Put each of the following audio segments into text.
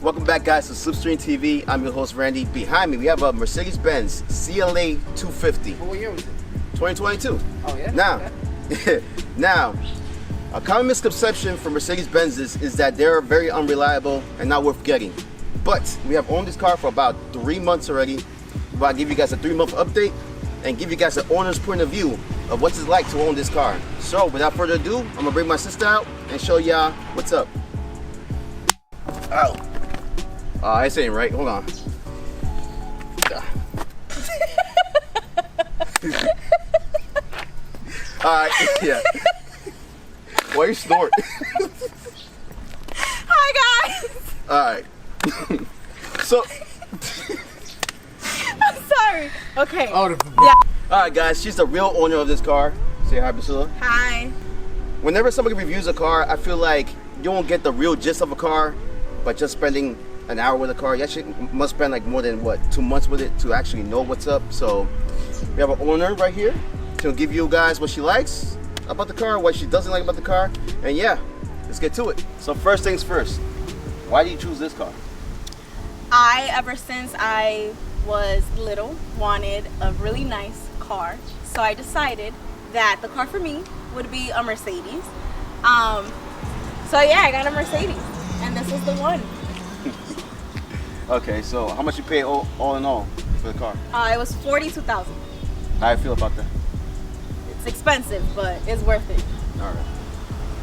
Welcome back, guys, to Slipstream TV. I'm your host, Randy. Behind me, we have a Mercedes-Benz CLA 250. What year was it? 2022. Oh, yeah? Now, okay. now, a common misconception for Mercedes-Benz is that they're very unreliable and not worth getting. But we have owned this car for about 3 months already. I'll give you guys a 3-month update and give you guys an owner's point of view of what it's like to own this car. So, without further ado, I'm gonna bring my sister out and show y'all what's up. Ow. This ain't right. Hold on. Alright, yeah. Why you snort? Hi, guys. Alright. So. I'm sorry. Okay. Oh, Yeah. Alright, guys. She's the real owner of this car. Say hi, Priscilla. Hi. Whenever somebody reviews a car, I feel like you won't get the real gist of a car by just spending an hour with a car. You actually must spend like more than 2 months with it to actually know what's up. So we have an owner right here. She'll give you guys what she likes about the car, what she doesn't like about the car, and yeah, let's get to it. So first things first, why do you choose this car? Ever since I was little, wanted a really nice car. So I decided that the car for me would be a Mercedes. So yeah, I got a Mercedes, and this is the one. Okay, so how much you pay all in all for the car? It was $42,000. How do you feel about that? It's expensive, but it's worth it. All right.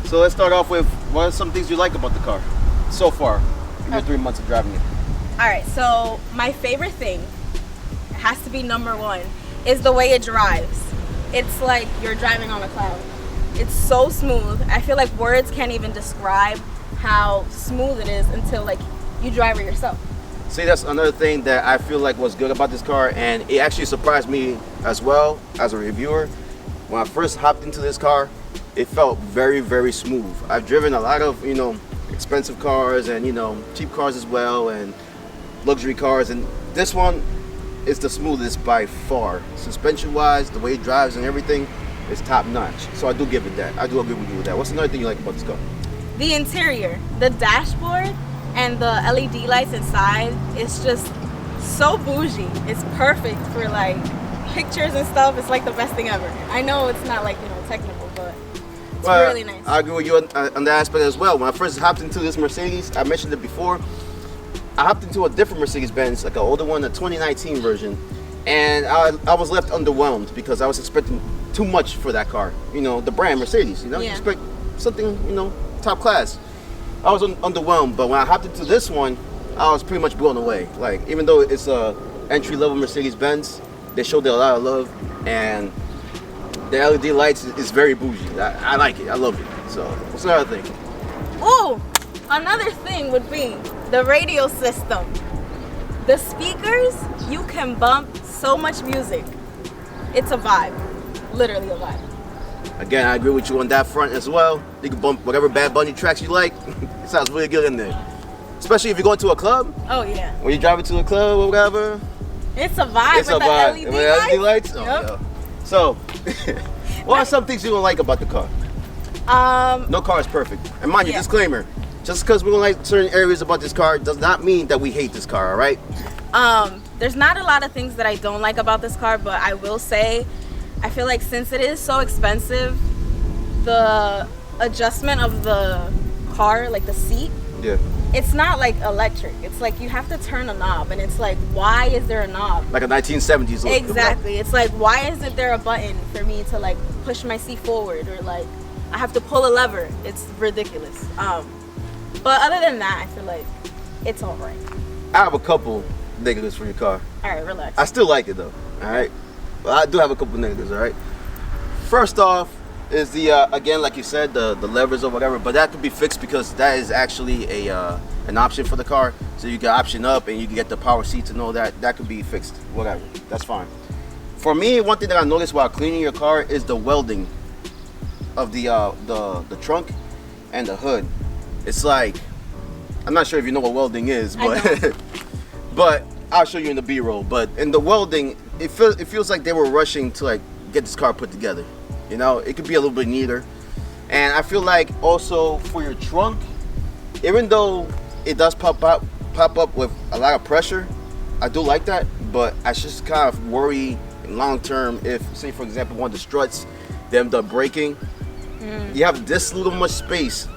So let's start off with what are some things you like about the car so far in your 3 months of driving it? All right, so my favorite thing has to be number one is the way it drives. It's like you're driving on a cloud. It's so smooth. I feel like words can't even describe how smooth it is until like you drive it yourself. See, that's another thing that I feel like was good about this car, and it actually surprised me as well as a reviewer. When I first hopped into this car, it felt very, very smooth. I've driven a lot of, expensive cars and, cheap cars as well and luxury cars, and this one is the smoothest by far. Suspension-wise, the way it drives and everything is top-notch. So I do give it that. I do agree with you with that. What's another thing you like about this car? The interior, the dashboard, and the LED lights inside, it's just so bougie. It's perfect for like pictures and stuff. It's like the best thing ever. I know it's not like, technical, but it's really nice. I agree with you on that aspect as well. When I first hopped into this Mercedes, I mentioned it before, I hopped into a different Mercedes-Benz, like an older one, a 2019 version, and I was left underwhelmed because I was expecting too much for that car. The brand Mercedes, you expect something, top class. I was underwhelmed, but when I hopped into this one, I was pretty much blown away. Like, even though it's a entry-level Mercedes-Benz, they showed it a lot of love, and the LED lights is very bougie. I like it. I love it. So, what's another thing? Oh, another thing would be the radio system. The speakers, you can bump so much music. It's a vibe, literally a vibe. Again, I agree with you on that front as well. You can bump whatever Bad Bunny tracks you like. It sounds really good in there. Especially if you're going to a club. Oh yeah. When you're driving to a club or whatever. It's a vibe It's with a vibe. the With LED lights. Oh, Yep. yeah. So, what are some things you don't like about the car? No car is perfect. And mind you, Yeah. disclaimer, just because we don't like certain areas about this car does not mean that we hate this car, all right? There's not a lot of things that I don't like about this car, but I will say, I feel like since it is so expensive, the adjustment of the car, like the seat, Yeah. it's not like electric. It's like you have to turn a knob, and it's like, why is there a knob? Like a 1970s look. Exactly. It's like, why isn't there a button for me to like push my seat forward, or like I have to pull a lever? It's ridiculous. But other than that, I feel like it's all right. I have a couple negatives for your car. All right, relax. I still like it though, all right? But I do have a couple negatives, all right? First off is the, again, like you said, the levers or whatever, but that could be fixed because that is actually an option for the car. So you can option up and you can get the power seats and all that. That could be fixed, whatever, that's fine. For me, one thing that I noticed while cleaning your car is the welding of the trunk and the hood. It's like, I'm not sure if you know what welding is, but but I'll show you in the B-roll. But in the welding, it feels like they were rushing to like get this car put together. It could be a little bit neater. And I feel like also for your trunk, even though it does pop pop up with a lot of pressure. I do like that, but I just kind of worry long term if, say for example, one of the struts, they end up breaking. You have this little much space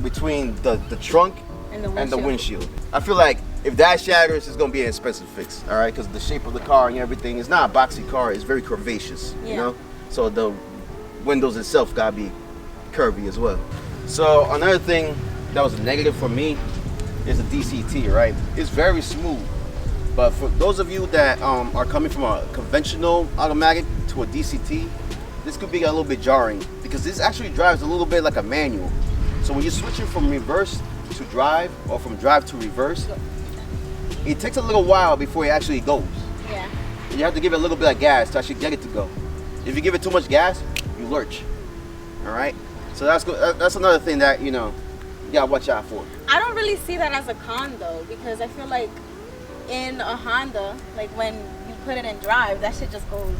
between the trunk and the windshield. I feel like if that shatters, it's gonna be an expensive fix. All right, because the shape of the car and everything, it's not a boxy car. It's very curvaceous. You know, so the windows itself gotta be curvy as well. So another thing that was a negative for me is the DCT. Right, it's very smooth. But for those of you that are coming from a conventional automatic to a DCT, this could be a little bit jarring because this actually drives a little bit like a manual. So when you're switching from reverse to drive or from drive to reverse, it takes a little while before it actually goes. Yeah. You have to give it a little bit of gas to actually get it to go. If you give it too much gas, you lurch. All right. So that's another thing that you gotta watch out for. I don't really see that as a con though, because I feel like in a Honda, like when you put it in drive, that shit just goes,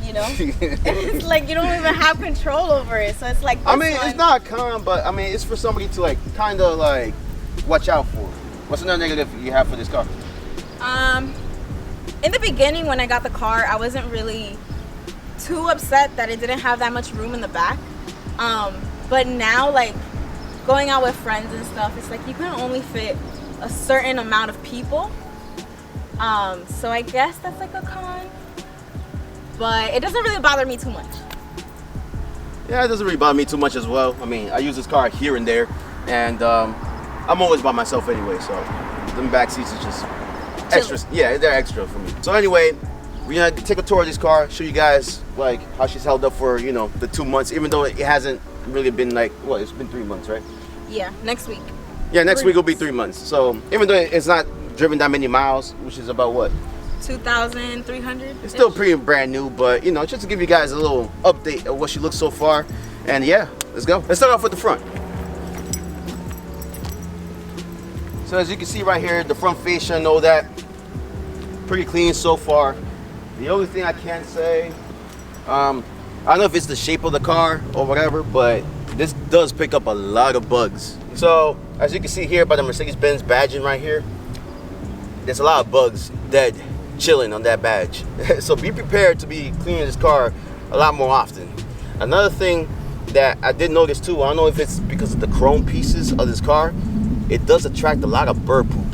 it's like you don't even have control over it. So it's like I mean, it's not a con, but I mean, it's for somebody to like kind of like watch out for. What's another negative you have for this car? In the beginning when I got the car, I wasn't really too upset that it didn't have that much room in the back. But now, like going out with friends and stuff, it's like you can only fit a certain amount of people. So I guess that's like a con, but it doesn't really bother me too much. Yeah, it doesn't really bother me too much as well. I mean, I use this car here and there, and I'm always by myself anyway, so them back seats is just extra. Yeah, they're extra for me. So anyway, we're gonna take a tour of this car, show you guys like how she's held up for the 2 months, even though it hasn't really been like it's been 3 months, right? Yeah, next week. Yeah, next week will be 3 months. So even though it's not driven that many miles, which is about what? 2,300. It's still pretty brand new, but just to give you guys a little update of what she looks so far. And yeah, let's go. Let's start off with the front. So as you can see right here, the front fascia and all that, pretty clean so far. The only thing I can say, I don't know if it's the shape of the car or whatever, but this does pick up a lot of bugs. So as you can see here by the Mercedes-Benz badging right here, there's a lot of bugs dead chilling on that badge. So be prepared to be cleaning this car a lot more often. Another thing that I did notice too, I don't know if it's because of the chrome pieces of this car, it does attract a lot of bird poop.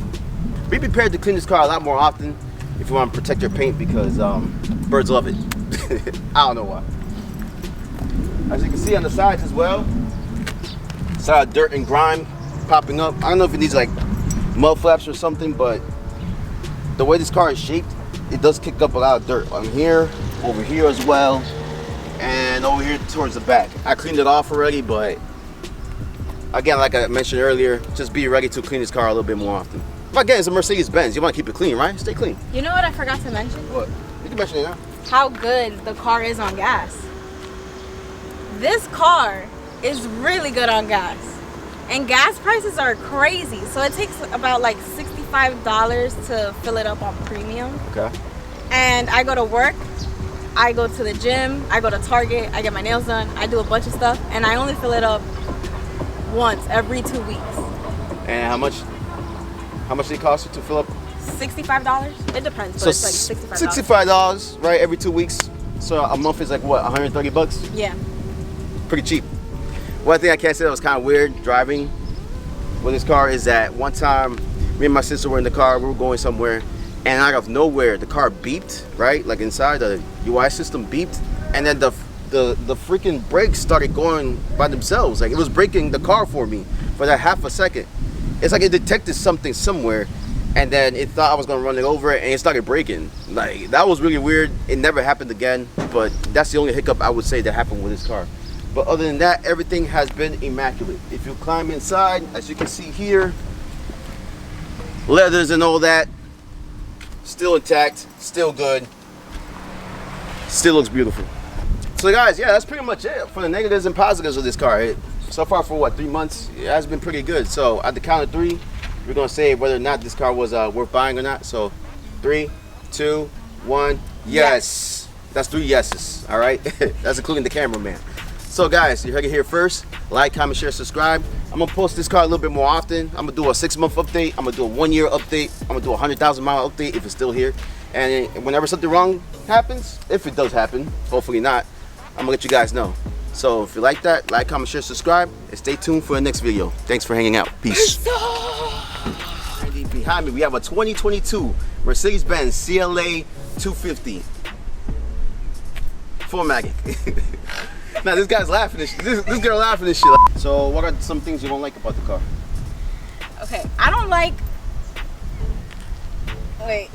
Be prepared to clean this car a lot more often if you want to protect your paint, because birds love it. I don't know why. As you can see on the sides as well, it's a lot of dirt and grime popping up. I don't know if it needs like mud flaps or something, but the way this car is shaped, it does kick up a lot of dirt on here, over here as well, and over here towards the back. I cleaned it off already, but again, like I mentioned earlier, just be ready to clean this car a little bit more often. But again, it's a Mercedes-Benz. You want to keep it clean, right? Stay clean. You know what I forgot to mention? What? You can mention it now. How good the car is on gas. This car is really good on gas. And gas prices are crazy. So it takes about like $65 to fill it up on premium. Okay. And I go to work, I go to the gym, I go to Target, I get my nails done, I do a bunch of stuff, and I only fill it up once every 2 weeks. And how much did it cost you to fill up? $65? It depends, but So it's like $65. $65, right, every 2 weeks. So a month is like what, 130 bucks? Yeah. Pretty cheap. One thing I can't say that was kind of weird driving with this car is that one time me and my sister were in the car, we were going somewhere, and out of nowhere the car beeped, right? Like inside the UI system beeped, and then the freaking brakes started going by themselves. Like it was braking the car for me for that half a second. It's like it detected something somewhere, and then it thought I was gonna run it over, and it started braking. Like that was really weird. It never happened again, but that's the only hiccup I would say that happened with this car. But other than that, everything has been immaculate. If you climb inside, as you can see here, leathers and all that, still intact, still good, still looks beautiful. So guys, yeah, that's pretty much it for the negatives and positives of this car. So far for what, 3 months, it has been pretty good. So at the count of 3, we're gonna say whether or not this car was worth buying or not. So 3, 2, 1, yes. That's 3 yeses, all right? That's including the cameraman. So guys, you heard it here first. Like, comment, share, subscribe. I'm gonna post this car a little bit more often. I'm gonna do a 6-month update. I'm gonna do a 1-year update. I'm gonna do a 100,000 mile update if it's still here. And whenever something wrong happens, if it does happen, hopefully not, I'm gonna let you guys know. So if you like that, like, comment, share, subscribe, and stay tuned for the next video. Thanks for hanging out. Peace. Behind me, we have a 2022 Mercedes-Benz CLA 250 4matic. Now this guy's laughing. This girl laughing this shit. So what are some things you don't like about the car? Okay, I don't like. Wait.